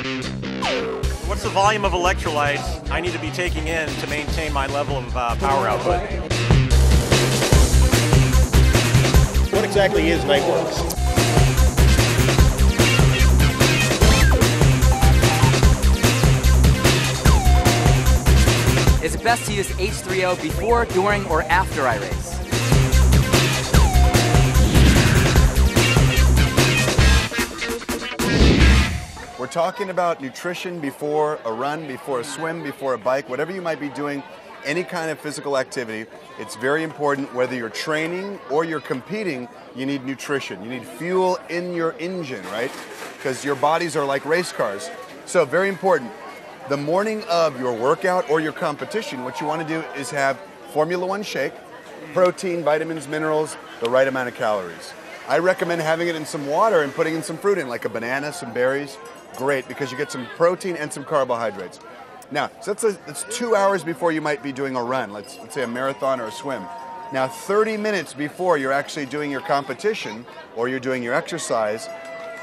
What's the volume of electrolytes I need to be taking in to maintain my level of power output? What exactly is Nightworks? Is it best to use H3O before, during, or after I race? We're talking about nutrition before a run, before a swim, before a bike, whatever you might be doing, any kind of physical activity. It's very important whether you're training or you're competing, you need nutrition. You need fuel in your engine, right? Because your bodies are like race cars. So very important. The morning of your workout or your competition, what you want to do is have Formula One shake, protein, vitamins, minerals, the right amount of calories. I recommend having it in some water and putting in some fruit in, like a banana, some berries. Great, because you get some protein and some carbohydrates. Now, so that's 2 hours before you might be doing a run, let's say a marathon or a swim. Now, 30 minutes before you're actually doing your competition or you're doing your exercise,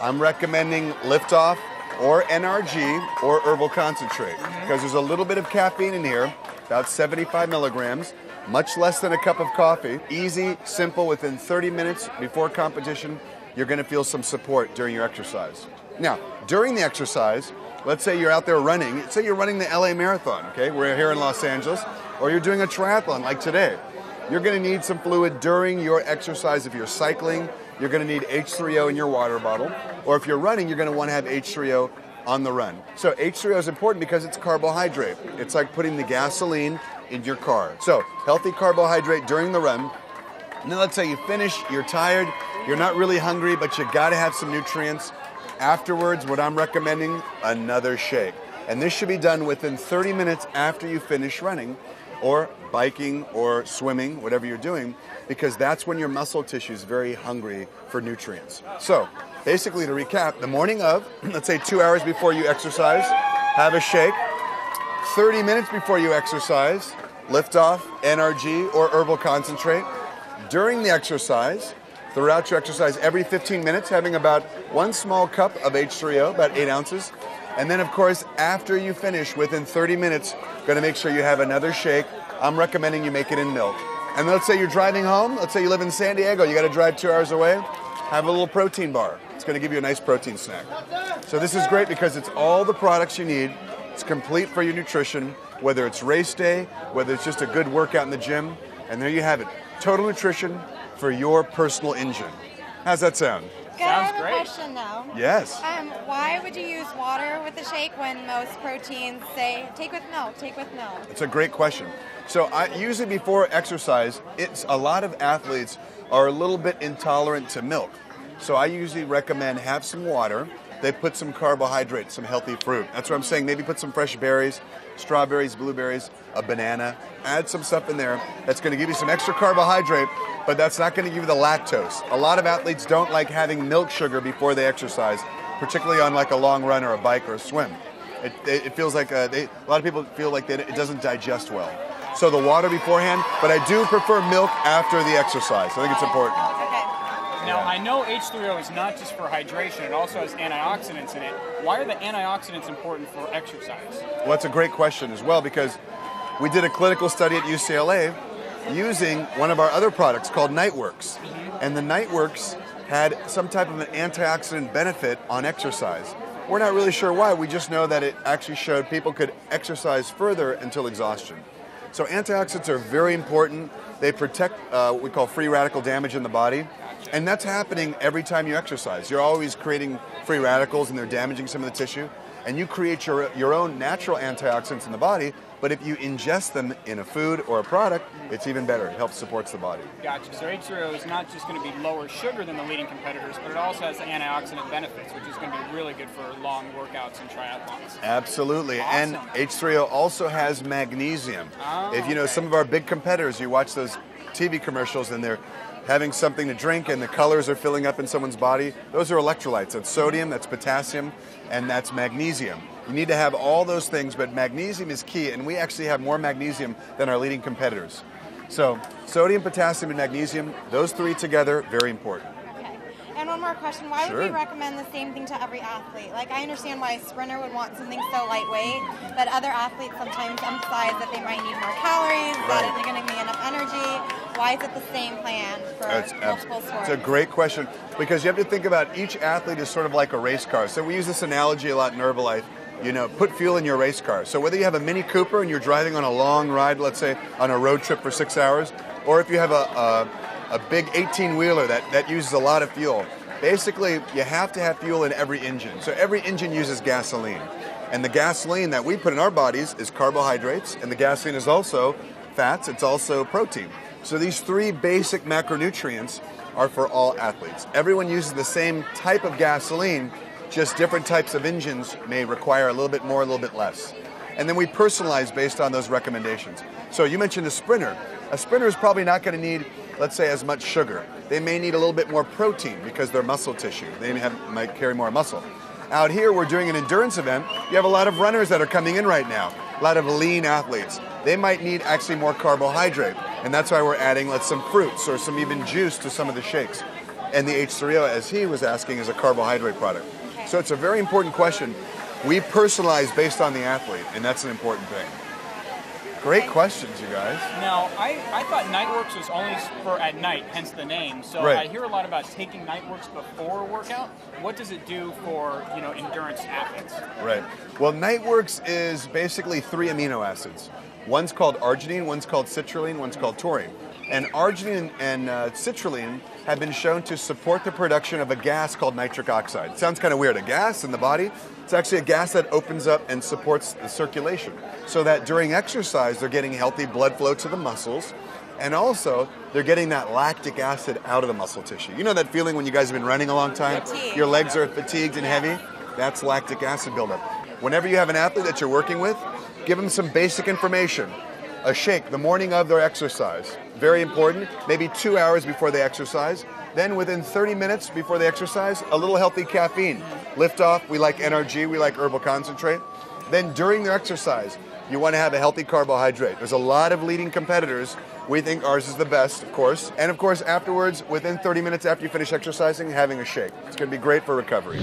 I'm recommending liftoff or NRG or herbal concentrate, because there's a little bit of caffeine in here, about 75 milligrams, much less than a cup of coffee. Easy, simple, within 30 minutes before competition, you're going to feel some support during your exercise. Now, during the exercise, let's say you're out there running, say you're running the LA Marathon, okay? We're here in Los Angeles, or you're doing a triathlon like today. You're going to need some fluid during your exercise. If you're cycling, you're going to need H3O in your water bottle, or if you're running, you're going to want to have H3O on the run. So H3O is important because it's carbohydrate. It's like putting the gasoline in your car. So healthy carbohydrate during the run. And then let's say you finish, you're tired, you're not really hungry, but you got to have some nutrients. Afterwards, what I'm recommending, another shake. And this should be done within 30 minutes after you finish running or biking or swimming, whatever you're doing, because that's when your muscle tissue is very hungry for nutrients. So basically, to recap, the morning of, let's say 2 hours before you exercise, have a shake. 30 minutes before you exercise, lift off, NRG or herbal concentrate. During the exercise, throughout your exercise, every 15 minutes, having about 1 small cup of H3O, about 8 ounces. And then, of course, after you finish, within 30 minutes, going to make sure you have another shake. I'm recommending you make it in milk. And let's say you're driving home. Let's say you live in San Diego. You got to drive 2 hours away. Have a little protein bar. It's going to give you a nice protein snack. So this is great because it's all the products you need. It's complete for your nutrition, whether it's race day, whether it's just a good workout in the gym. And there you have it. Total nutrition for your personal engine. How's that sound? Good. I have a question though. Yes. Why would you use water with the shake when most proteins say take with milk, take with milk? It's a great question. So usually before exercise, a lot of athletes are a little bit intolerant to milk. So I usually recommend have some water. They put some carbohydrates, some healthy fruit. That's what I'm saying. Maybe put some fresh berries, strawberries, blueberries, a banana. Add some stuff in there that's going to give you some extra carbohydrate, but that's not going to give you the lactose. A lot of athletes don't like having milk sugar before they exercise, particularly on like a long run or a bike or a swim. It feels like a lot of people feel like it doesn't digest well. So the water beforehand, but I do prefer milk after the exercise. I think it's important. Now, I know H3O is not just for hydration, it also has antioxidants in it. Why are the antioxidants important for exercise? Well, that's a great question as well, because we did a clinical study at UCLA using one of our other products called Nightworks. And the Nightworks had some type of an antioxidant benefit on exercise. We're not really sure why, we just know that it actually showed people could exercise further until exhaustion. So antioxidants are very important. They protect what we call free radical damage in the body. And that's happening every time you exercise. You're always creating free radicals and they're damaging some of the tissue. And you create your own natural antioxidants in the body, but if you ingest them in a food or a product, it's even better. It helps supports the body. Gotcha. So H3O is not just going to be lower sugar than the leading competitors, but it also has the antioxidant benefits, which is going to be really good for long workouts and triathlons. Absolutely. Awesome. And H3O also has magnesium. If you know some of our big competitors, you watch those TV commercials and they're having something to drink and the colors are filling up in someone's body, those are electrolytes. That's sodium, that's potassium, and that's magnesium. You need to have all those things, but magnesium is key, and we actually have more magnesium than our leading competitors. So sodium, potassium, and magnesium, those three together, very important. Okay. And when one more question. Why would Sure. we recommend the same thing to every athlete? Like, I understand why a sprinter would want something so lightweight, but other athletes sometimes emphasize that they might need more calories, that Right. isn't going to be enough energy. Why is it the same plan for multiple sports? It's a great question because you have to think about each athlete is sort of like a race car. So we use this analogy a lot in Herbalife. You know, put fuel in your race car. So whether you have a Mini Cooper and you're driving on a long ride, let's say on a road trip for 6 hours, or if you have a big 18-wheeler that uses a lot of fuel, basically you have to have fuel in every engine. So every engine uses gasoline. And the gasoline that we put in our bodies is carbohydrates, and the gasoline is also fats, it's also protein. So these three basic macronutrients are for all athletes. Everyone uses the same type of gasoline, just different types of engines may require a little bit more, a little bit less. And then we personalize based on those recommendations. So you mentioned a sprinter. A sprinter is probably not going to need, let's say, as much sugar. They may need a little bit more protein because they're muscle tissue. They might carry more muscle. Out here, we're doing an endurance event. You have a lot of runners that are coming in right now, a lot of lean athletes. They might need actually more carbohydrate. And that's why we're adding, some fruits or some even juice to some of the shakes. And the H3O, as he was asking, is a carbohydrate product. So it's a very important question. We personalize based on the athlete, and that's an important thing. Great questions, you guys. Now, I thought Nightworks was only for at night, hence the name. So Right. I hear a lot about taking Nightworks before a workout. What does it do for, endurance athletes? Right. Well, Nightworks is basically 3 amino acids. One's called arginine, one's called citrulline, one's called taurine. And arginine and citrulline have been shown to support the production of a gas called nitric oxide. It sounds kind of weird, a gas in the body. It's actually a gas that opens up and supports the circulation so that during exercise they're getting healthy blood flow to the muscles, and also they're getting that lactic acid out of the muscle tissue. You know that feeling when you guys have been running a long time? Fatigue. Your legs are fatigued and heavy? That's lactic acid buildup. Whenever you have an athlete that you're working with, give them some basic information. A shake the morning of their exercise. Very important. Maybe 2 hours before they exercise. Then within 30 minutes before they exercise, a little healthy caffeine. Lift off, we like NRG, we like herbal concentrate. Then during their exercise, you want to have a healthy carbohydrate. There's a lot of leading competitors. We think ours is the best, of course. And of course, afterwards, within 30 minutes after you finish exercising, having a shake. It's going to be great for recovery.